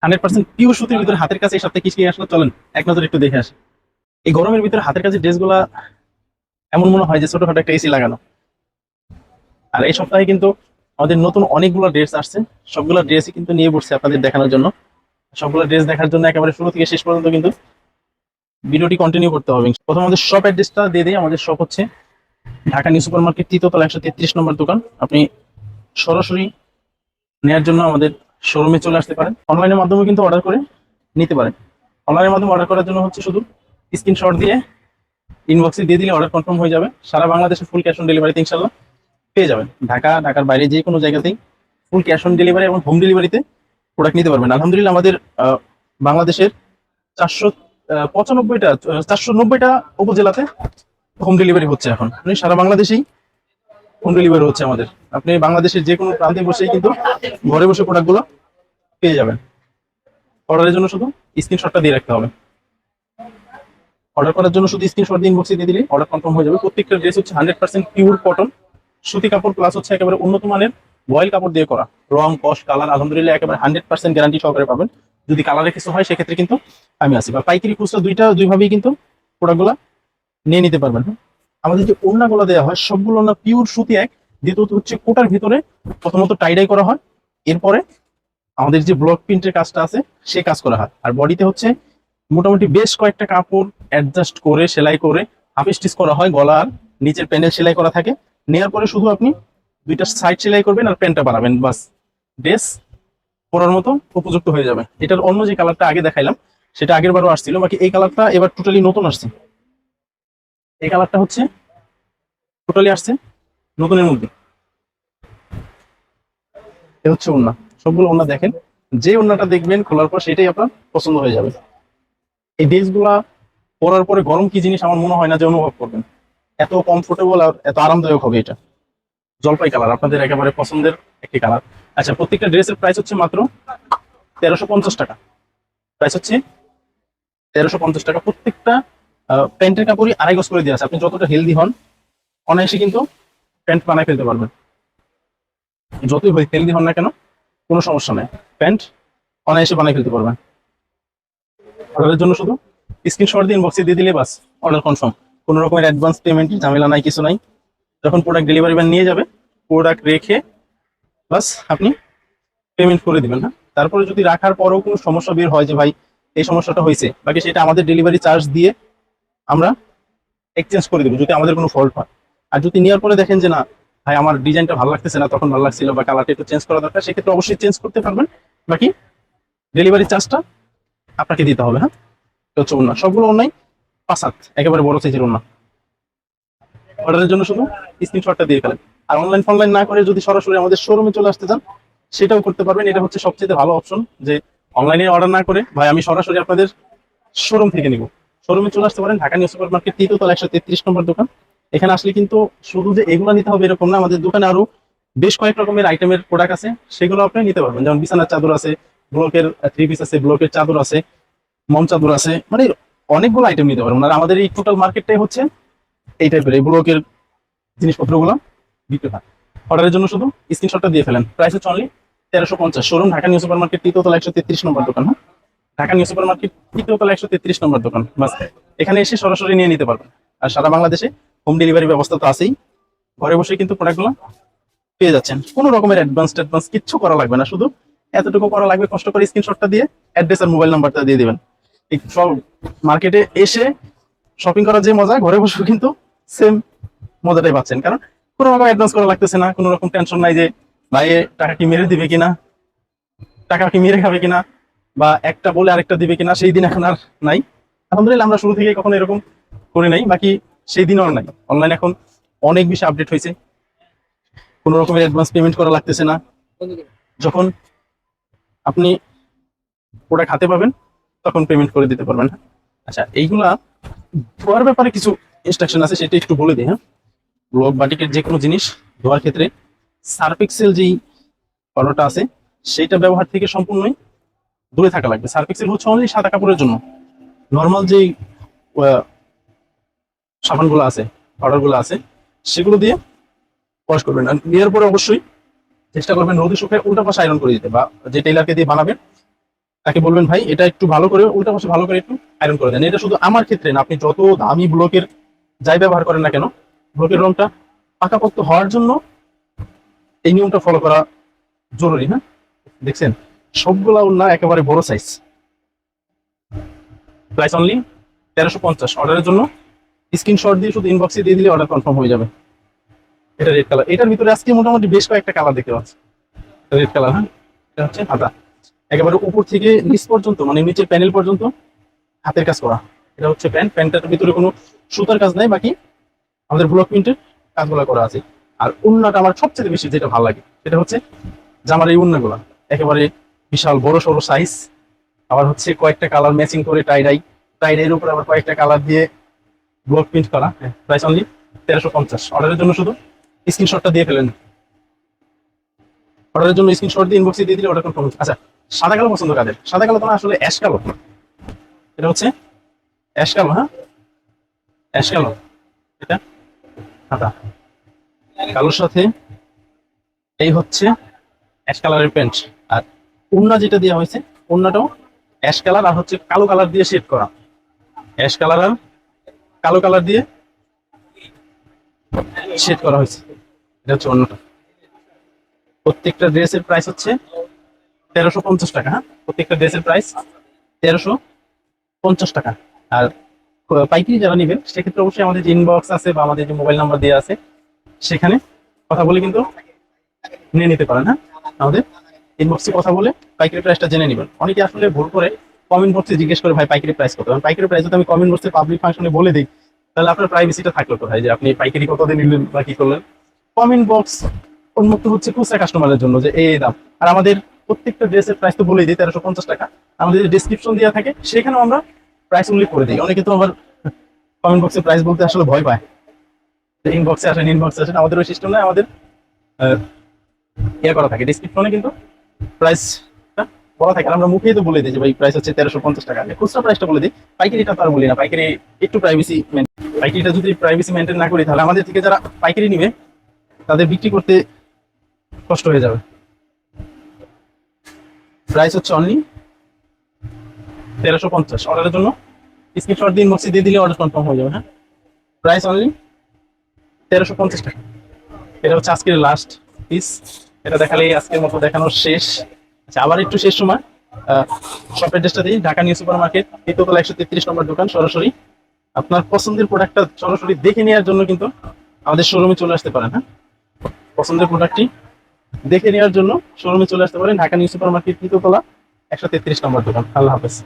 100% pure সুতির ভিতরে হাতের কাছে এই সপ্তাহে কি কি আসলে চলেন এক নজর একটু দেখে আসি। এই গরমের ভিতরে হাতের কাছে ড্রেসগুলা এমন মনে হয় যে ছোটখাটো একটা এসি লাগানো। আর এই সপ্তাহে কিন্তু আমাদের নতুন অনেকগুলো ড্রেস আসছে। সবগুলো ড্রেসই কিন্তু নিয়ে বসছে আপনাদের দেখানোর জন্য। সবগুলো ড্রেস দেখার জন্য একেবারে শুরু থেকে শেষ পর্যন্ত কিন্তু ভিডিওটি কন্টিনিউ করতে হবে। প্রথম আমাদের শপ অ্যাড্রেসটা দিয়ে দিই। আমাদের শপ হচ্ছে ঢাকা নিউ সুপার মার্কেট, তৃতীয়তলা, 133 নম্বর দোকান। আপনি সরাসরি নেওয়ার জন্য আমাদের শোরুমে চলে আসতে পারেন। অনলাইনের মাধ্যমে কিন্তু অর্ডার করে নিতে পারেন। অনলাইনের মাধ্যমে অর্ডার করার জন্য হচ্ছে শুধু স্ক্রিনশট দিয়ে ইনবক্সে দিয়ে দিলে অর্ডার কনফার্ম হয়ে যাবে। সারা বাংলাদেশে ফুল ক্যাশ অন ডেলিভারিতে ইনশাল্লাহ পেয়ে যাবেন। ঢাকার বাইরে যে কোনো জায়গাতেই ফুল ক্যাশ অন ডেলিভারি এবং হোম ডেলিভারিতে প্রোডাক্ট নিতে পারবেন। আলহামদুলিল্লাহ আমাদের বাংলাদেশের 495টা 490টা উপজেলাতে হোম ডেলিভারি হচ্ছে। এখন মানে সারা বাংলাদেশেই হোম ডেলিভারি হচ্ছে আমাদের। আপনি বাংলাদেশের যে কোনো প্রান্তে বসেই কিন্তু ঘরে বসে প্রোডাক্টগুলো পেয়ে যাবেন। অর্ডারের জন্য শুধু স্ক্রিনশটটা দিয়ে রাখতে হবে। অর্ডার করার জন্য শুধু স্ক্রিনশট দিয়ে ইনবক্সে দিয়ে দিলে অর্ডার কনফার্ম হয়ে যাবে। প্রত্যেকটা ড্রেস হচ্ছে 100% পিওর কটন সুতি কাপড়, প্লাস হচ্ছে একেবারে উন্নত মানের বয়েল কাপড় দিয়ে করা। রং, কস, কালার আলহামদুলিল্লাহ একেবারে 100% গ্যারান্টি সহকারে পাবেন। যদি কালারে কিছু হয় সেক্ষেত্রে কিন্তু আমি আছি, বা পাইকারি খুচরা দুইভাবেই কিন্তু প্রোডাক্টগুলো নিয়ে নিতে পারবেন। আমাদের যে ওড়নাগুলো দেওয়া হয় সবগুলো না পিওর সুতি এক। দ্বিতীয়ত হচ্ছে কোটার ভিতরে প্রথমত টাইডাই করা হয়, এরপরে আমাদের যে ব্লক প্রিন্টের কাজটা আছে সে কাজ করা হয়। আর বডিতে হচ্ছে মোটামুটি বেশ কয়েকটা কাপড় অ্যাডজাস্ট করে সেলাই করে হাফ স্টিচ করা হয়। গলার নিচের প্যানেল সেলাই করা থাকে। নেওয়ার পরে শুধু আপনি দুইটা সাইড সেলাই করবেন আর প্যান্টটা বানাবেন, বাস ড্রেস পরার মতো উপযুক্ত হয়ে যাবে। এটার অন্য যে কালারটা আগে দেখাইলাম সেটা আগের বারও আসছিল, বাকি এই কালারটা এবার টোটালি নতুন আসছে। এই কালারটা হচ্ছে টোটালি আসছে নতুনের মধ্যে। এ হচ্ছে ওড়না। সবগুলো ওড়না দেখেন, যে ওড়নাটা দেখবেন খোলার পর সেটাই আপনার পছন্দ হয়ে যাবে। এই ড্রেসগুলা পরার পরে গরম কি জিনিস আমার মনে হয় না যে অনুভব করবেন। এত কমফোর্টেবল আর এত আরামদায়ক হবে এটা। জলপাই কালার আপনাদের একেবারে পছন্দের একটি কালার। আচ্ছা, প্রত্যেকটা ড্রেসের প্রাইস হচ্ছে মাত্র 1350 টাকা। প্রাইস হচ্ছে 1350 টাকা। প্রত্যেকটা প্যান্টের কাপড়ই আড়াই গজ করে দেওয়া আছে। আপনি যতটা হেলদি হন অনায়াসে কিন্তু প্যান্ট বানায় ফেলতে পারবেন। যতই হেলদি হন না কেন কোনো সমস্যা নেই, প্যান্ট অনায়াসে বানায় ফেলতে পারবেন। অর্ডারের জন্য শুধু স্ক্রিনশট দিয়ে ইনবক্সে দিয়ে দিলে বাস অর্ডার কনফার্ম। কোনো রকমের অ্যাডভান্স পেমেন্ট ঝামেলা নাই, কিছু নাই। যখন প্রোডাক্ট ডেলিভারি ম্যান নিয়ে যাবে প্রোডাক্ট রেখে বাস আপনি পেমেন্ট করে দিবেন। হ্যাঁ, তারপরে যদি রাখার পরেও কোনো সমস্যা বের হয় যে ভাই এই সমস্যাটা হয়েছে, বাকি সেটা আমাদের ডেলিভারি চার্জ দিয়ে আমরা এক্সচেঞ্জ করে দেবো যদি আমাদের কোনো ফল্ট হয়। আর যদি নেওয়ার পরে দেখেন যে না ভাই আমার ডিজাইনটা ভালো লাগতেছে না, তখন ভালো লাগছিল বা কালারটা একটু চেঞ্জ করা দরকার, সেক্ষেত্রে অবশ্যই চেঞ্জ করতে পারবেন। বাকি ডেলিভারি চার্জটা আপনাকে দিতে হবে। হ্যাঁ, এটা হচ্ছে ওড়না। সবগুলো ওড়নাই 5 হাত একেবারে বড় সাইজের ওড়না। অর্ডারের জন্য শুধু স্ক্রিনশটটা দিয়ে ফেলেন। আর অনলাইন ফনলাইন না করে যদি সরাসরি আমাদের শোরুমে চলে আসতে চান সেটাও করতে পারবেন। এটা হচ্ছে সবচেয়ে ভালো অপশন যে অনলাইনে অর্ডার না করে ভাই আমি সরাসরি আপনাদের শোরুম থেকে নিব। শোরুমে চলে আসতে পারেন, ঢাকা নিউ সুপার মার্কেট, তৃতীয়তলা, 133 নম্বর দোকান। এখানে আসলে কিন্তু শুধু যে এগুলো নিতে হবে এরকম না, আমাদের দোকানে আরো বেশ কয়েক রকমের আইটেমের প্রোডাক্ট আছে, সেগুলো আপনি নিতে পারবেন। যেমন বিছানার চাদর আছে, ব্লকের 3 পিস আছে, ব্লকের চাদর আছে, মম চাদর আছে, মানে অনেকগুলো আইটেম নিতে পারবেন। আর আমাদের এই টোটাল মার্কেটটাই হচ্ছে এই টাইপের এই ব্লকের জিনিসপত্রগুলো বিক্রি হয়। অর্ডারের জন্য শুধু স্ক্রিনশটটা দিয়ে ফেলেন। প্রাইস হচ্ছে only 1350। Showroom Dhaka New Super Market, তৃতীয়তলা, 133 নম্বর দোকান। হ্যাঁ, ঢাকা নিউ সুপার মার্কেট, তৃতীয়তলা, 133 নম্বর দোকান। বাস এখানে এসে সরাসরি নিয়ে নিতে পারবেন। আর সারা বাংলাদেশে হোম ডেলিভারি ব্যবস্থা তো আছেই। ঘরে বসে কিন্তু প্রোডাক্টগুলো পেয়ে যাচ্ছেন। কোনো রকমের অ্যাডভান্স কিচ্ছু করা লাগবে না, শুধু এতটুকু করা লাগবে, কষ্ট করে স্ক্রিনশটটা দিয়ে অ্যাড্রেস আর মোবাইল নাম্বারটা দিয়ে দিবেন। এই সব মার্কেটে এসে শপিং করার যে মজা, ঘরে বসেও কিন্তু সেম মজাটাই পাচ্ছেন। কারণ কোনো রকম অ্যাডভান্স করা লাগতেছে না, কোনো রকম টেনশন নাই যে ভাই টাকা কি মেরে দিবে কিনা, টাকা কি মেরে খাবে কিনা, বা একটা বলে আরেকটা দিবে কিনা, সেই দিন এখন আর নাই। আলহামদুলিল্লাহ আমরা শুরু থেকে কখনো এরকম করে নাই, বাকি সেই দিনও আর নাই। অনলাইন এখন অনেক বেশি আপডেট হয়েছে, কোনো রকমের অ্যাডভান্স পেমেন্ট করা লাগতেছে না। যখন আপনি প্রোডাক্ট হাতে পাবেন তখন পেমেন্ট করে দিতে পারবেন। আচ্ছা, এইগুলা ধোয়ার ব্যাপারে কিছু ইনস্ট্রাকশন আছে, সেটা একটু বলে দিই। হ্যাঁ, ব্লক বাটিকের যে কোনো জিনিস ধোয়ার ক্ষেত্রে সার্ফ এক্সেল যেই পাউডারটা আছে সেইটা ব্যবহার থেকে সম্পূর্ণই দূরে থাকা লাগবে। সার্ফ এক্সেল হচ্ছে অনলি সাদা কাপড়ের জন্য। নর্মাল যেই সাবানগুলো আছে, পাউডারগুলো আছে, সেগুলো দিয়ে ওয়াশ করবেন। আর নেওয়ার পরে অবশ্যই চেষ্টা করবেন রোদে শুকিয়ে উল্টা পাশে আয়রন করে দিতে, বা যে টেইলারকে দিয়ে বানাবেন তাকে বলবেন ভাই এটা একটু ভালো করে উল্টা পাশে ভালো করে একটু আয়রন করে দেন। এটা শুধু আমার ক্ষেত্রে না, আপনি যত দামি ব্লকের যাই ব্যবহার করেন না কেন, ব্লকের রংটা পাকাপোক্ত হওয়ার জন্য এই নিয়মটা ফলো করা জরুরি। হ্যাঁ, দেখছেন সবগুলা ওড়না একেবারে বড় সাইজ। Price only 1350। অর্ডারের জন্য স্ক্রিনশট দিয়ে শুধু ইনবক্সে দিয়ে দিলে অর্ডার কনফার্ম হয়ে যাবে। এটা রেড কালার, এটার ভিতরে আজকে মোটামুটি বেশ কয়েকটা কালার দেখতে পাচ্ছি। রেড কালার, হ্যাঁ এটা হচ্ছে হাতা, একেবারে উপর থেকে নিচ পর্যন্ত মানে নিচের প্যানেল পর্যন্ত হাতের কাজ করা। এটা হচ্ছে প্যান্ট, প্যান্টটার ভিতরে কোনো সুতার কাজ নাই, বাকি আমাদের ব্লক প্রিন্টের কাজগুলো করা আছে। আর ওড়নাটা আমার সবচেয়ে বেশি যেটা ভালো লাগে সেটা হচ্ছে জামার এই ওড়নাগুলো একেবারে বিশাল বড় সড়ো সাইজ, আবার হচ্ছে কয়েকটা কালার ম্যাচিং করে টাইডাই, টাইডাইয়ের উপর আবার কয়েকটা কালার দিয়ে ব্লক প্রিন্ট করা। Price only 1350। অর্ডারের জন্য শুধু স্ক্রিনশটটা দিয়ে ফেলেন। অর্ডারের জন্য স্ক্রিনশট দিয়ে ইনবক্সে দিয়ে দিলে অর্ডার কনফার্ম। আচ্ছা, সাদা কালো পছন্দ কাদের? সাদা কালো তো না, আসলে অ্যাশ কালো। এটা হচ্ছে অ্যাশ কালো, হ্যাঁ অ্যাশ কালো। এটা হাতা, কালোর সাথে এই হচ্ছে অ্যাশ কালারের প্যান্ট। আর ওড়না যেটা দেওয়া হয়েছে, ওড়নাটাও অ্যাশ কালার আর হচ্ছে কালো কালার দিয়ে শেড করা। অ্যাশ কালার আর কালো কালার দিয়ে শেড করা হয়েছে। এটা হচ্ছে ওড়নাটা। প্রত্যেকটা ড্রেসের প্রাইস হচ্ছে 1350 টাকা। হ্যাঁ, প্রত্যেকটা ড্রেসের প্রাইস 1350 টাকা। আর পাইকারি যারা নেবেন সেক্ষেত্রে অবশ্যই আমাদের যে ইনবক্স আছে বা আমাদের যে মোবাইল নাম্বার দেওয়া আছে সেখানে কথা বলে কিন্তু নিয়ে নিতে পারেন। হ্যাঁ, আমাদের ইনবক্সে কথা বলে পাইকারি প্রাইসটা জেনে নেবেন। অনেকে আসলে ভুল করে কমেন্ট বক্সে জিজ্ঞেস করে ভাই পাইকারি প্রাইস কত। পাইকারি প্রাইস যদি আমি কমেন্ট বক্সে পাবলিক ফাংশনে বলে দিই তাহলে আপনার প্রাইভেসিটা থাকলো কোথায়, যে আপনি পাইকারি কত দিয়ে নিলেন বা কি করলেন। কমেন্ট বক্স উন্মুক্ত হচ্ছে খুচরা কাস্টমারের জন্য যে এই দাম। আর আমাদের প্রত্যেকটা ড্রেসের প্রাইস তো বলেই দিই 1350 টাকা। আমাদের যে ডিসক্রিপশন দেওয়া থাকে সেখানেও আমরা প্রাইস উল্লেখ করে দিই। অনেকে তো আবার কমেন্ট বক্সে প্রাইস বলতে আসলে ভয় পায়, ইনবক্সে আসেন ইনবক্সে আসেন। আমাদের ওই সিস্টেম নয়, আমাদের ইয়ে করা থাকে ডিসক্রিপশনে কিন্তু প্রাইস বলা থাকে। আর আমরা মুখেই তো বলে দিই যে ভাই প্রাইস হচ্ছে 1350 টাকা। খুচরা প্রাইসটা বলে দিই, পাইকারিটা তো আর বলি না। পাইকারি একটু প্রাইভেসি, পাইকারিটা যদি প্রাইভেসি মেনটেন না করি তাহলে আমাদের থেকে যারা পাইকারি নিবে তাদের বিক্রি করতে কষ্ট হয়ে যাবে। প্রাইস হচ্ছে অনলি 1350। অর্ডারের জন্য স্ক্রিনশট দিন ইনবক্সে দিয়ে দিলে অর্ডার কনফার্ম হয়ে যাবে। হ্যাঁ, প্রাইস অনলি 1350 টাকা। এটা হচ্ছে আজকের লাস্ট পিস। এটা দেখালেই আজকের মতো দেখানো শেষ। আচ্ছা, আবার একটু শেষ সময় শপ অ্যাড্রেসটা দিই, ঢাকা নিউ সুপার মার্কেট, তৃতীয়তলা 133 নম্বর দোকান। সরাসরি আপনার পছন্দের প্রোডাক্টটা সরাসরি দেখে নেওয়ার জন্য কিন্তু আমাদের শোরুমে চলে আসতে পারেন। হ্যাঁ, পছন্দের প্রোডাক্টটি দেখে নেওয়ার জন্য শোরুমে চলে আসতে পারেন। ঢাকা নিউ সুপার মার্কেট, তৃতীয়তলা 133 নম্বর দোকান। আল্লাহ হাফেজ।